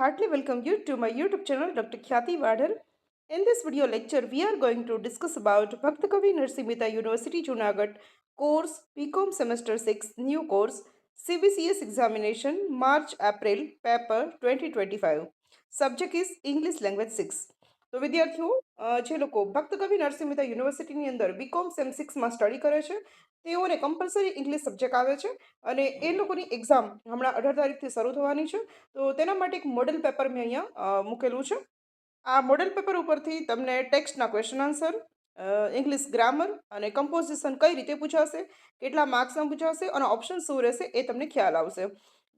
heartily welcome you to my YouTube channel, Dr. Khyati Wadhar. In this video lecture, we are going to discuss about Bhakta Kavi Narasimha Mehta University, Junagadh course BCom Semester 6 new course CBCS examination March-April paper 2025. Subject is English Language 6. તો વિદ્યાર્થીઓ જે લોકો ભક્ત કવિ નરસિંહ મહેતા યુનિવર્સિટીની અંદર BCom sem 6માં study કરે છે તેઓને કમ્પલસરી ઇંગ્લિશ સબ્જેક્ટ આવે છે અને એ લોકોની એક્ઝામ હમણાં 18 તારીખથી શરૂ થવાની છે. તો તેના માટે એક મોડેલ પેપર મેં અહીંયા મૂકેલું છે. આ મોડેલ પેપર ઉપરથી તમને ટેક્સ્ટના ક્વેશ્ચન આન્સર, ઇંગ્લિશ ગ્રામર અને કમ્પોઝિશન કઈ રીતે પૂછાશે, કેટલા માર્ક્સમાં પૂછાશે અને ઓપ્શન શું રહેશે એ તમને ખ્યાલ આવશે.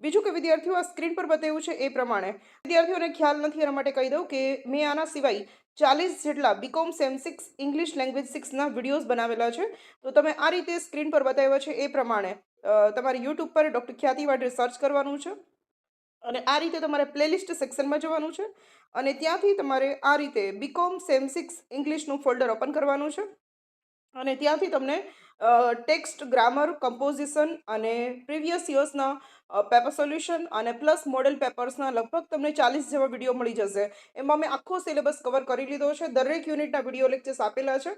બીજું કે વિદ્યાર્થીઓ આ સ્ક્રીન પર બતાવ્યું છે એ પ્રમાણે વિદ્યાર્થીઓને ખ્યાલ નથી એના માટે કહી દઉં કે મેં આના સિવાય 40 જેટલા બીકોમ સેમ 6 ઇંગ્લિશ લેંગ્વેજ 6ના વિડીયોઝ બનાવેલા છે. તો તમે આ રીતે સ્ક્રીન પર બતાવ્યા છે એ પ્રમાણે તમારે યુટ્યુબ પર ડૉક્ટર ખ્યાતિ વાઢેર સર્ચ કરવાનું છે અને આ રીતે તમારે પ્લેલિસ્ટ સેક્શનમાં જવાનું છે અને ત્યાંથી તમારે આ રીતે બીકોમ સેમ 6 ઇંગ્લિશનું ફોલ્ડર ઓપન કરવાનું છે અને ત્યાંથી તમને ટેક્સ્ટ, ગ્રામર, કમ્પોઝિશન અને પ્રીવિયસ યર્સના પેપર સોલ્યુશન અને પ્લસ મોડેલ પેપર્સના લગભગ તમને 40 જેવા વિડીયો મળી જશે. એમાં મેં આખો સિલેબસ કવર કરી લીધો છે. દરેક યુનિટના વિડીયો લેક્ચર્સ આપેલા છે.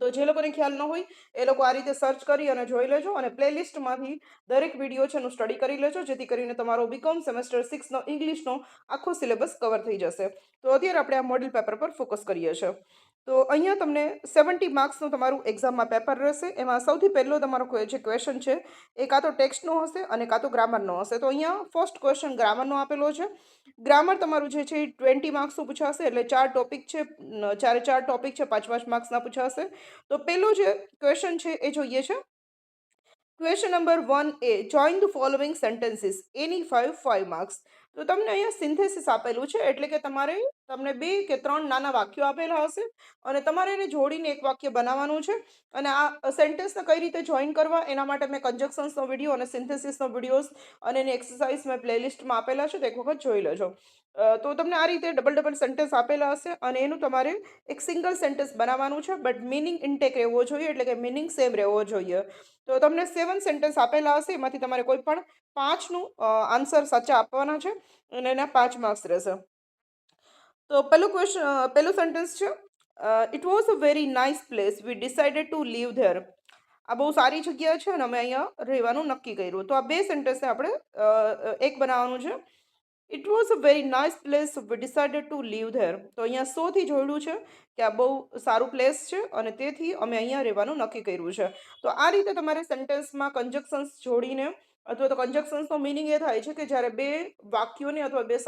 તો જે લોકોને ખ્યાલ ન હોય એ લોકો આ રીતે સર્ચ કરી અને જોઈ લેજો અને પ્લેલિસ્ટમાંથી દરેક વિડીયો છે એનું સ્ટડી કરી લેજો, જેથી કરીને તમારો બીકોમ સેમેસ્ટર 6નો ઇંગ્લિશનો આખો સિલેબસ કવર થઈ જશે. તો અત્યારે આપણે આ મોડેલ પેપર પર ફોકસ કરીએ છીએ. તો અહીંયા તમને 70 માર્ક્સનું તમારું એક્ઝામમાં પેપર રહેશે. એમાં સૌથી પહેલો તમારો જે ક્વેશ્ચન છે એ કાં તો ટેક્સ્ટનો હશે અને કાં તો ગ્રામરનો હશે. તો અહીંયા ફર્સ્ટ ક્વેશ્ચન ગ્રામરનો આપેલો છે. ગ્રામર તમારું જે છે એ 20 માર્ક્સનું પૂછાશે, એટલે 4 ટોપિક છે, 4 ટોપિક છે, 5 માર્ક્સના પૂછાશે. તો પેલો જે ક્વેશ્ચન છે એ જોઈએ છે. Question number 1A, join the following sentences, any 5 marks. તો તમને અહીંયા સિન્થેસિસ આપેલું છે, એટલે કે તમને 2 કે 3 નાના વાક્યો આપેલા હશે અને તમારે એને જોડીને એક વાક્ય બનાવવાનું છે. અને આ સેન્ટેન્સને કઈ રીતે જોઈન કરવા એના માટે મેં કન્જક્શન્સનો વિડીયો અને સિન્થેસિસનો વિડીયોઝ અને એની એક્સરસાઇઝ મેં પ્લેલિસ્ટમાં આપેલા છે, તો એક વખત જોઈ લેજો. તો તમને આ રીતે ડબલ સેન્ટેન્સ આપેલા હશે અને એનું તમારે એક સિંગલ સેન્ટેન્સ બનાવવાનું છે, બટ મિનિંગ ઇન્ટેક રહેવો જોઈએ, એટલે કે મિનિંગ સેમ રહેવો જોઈએ. તો તમને 7 સેન્ટેન્સ આપેલા હશે, એમાંથી તમારે કોઈ પણ 5નું આન્સર સાચા આપવાના છે અને એના 5 માર્ક્સ રહેશે. તો પહેલું સેન્ટેન્સ છે, it was a very nice place, we decided to leave there. આ બહુ સારી જગ્યા છે અને અમે અહીંયા રહેવાનું નક્કી કર્યું. તો આ 2 સેન્ટેન્સને આપણે એક બનાવવાનું છે. It was a very nice place, we decided to leave there. તો અહીંયા સોથી જોડ્યું છે કે આ બહુ સારું પ્લેસ છે અને તેથી અમે અહીંયા રહેવાનું નક્કી કર્યું છે. તો આ રીતે તમારે સેન્ટેન્સમાં કન્જક્શન્સ જોડીને અથવા તો કન્જક્શન્સનો મિનિંગ એ થાય છે કે જ્યારે 2 વાક્યોને અથવા 2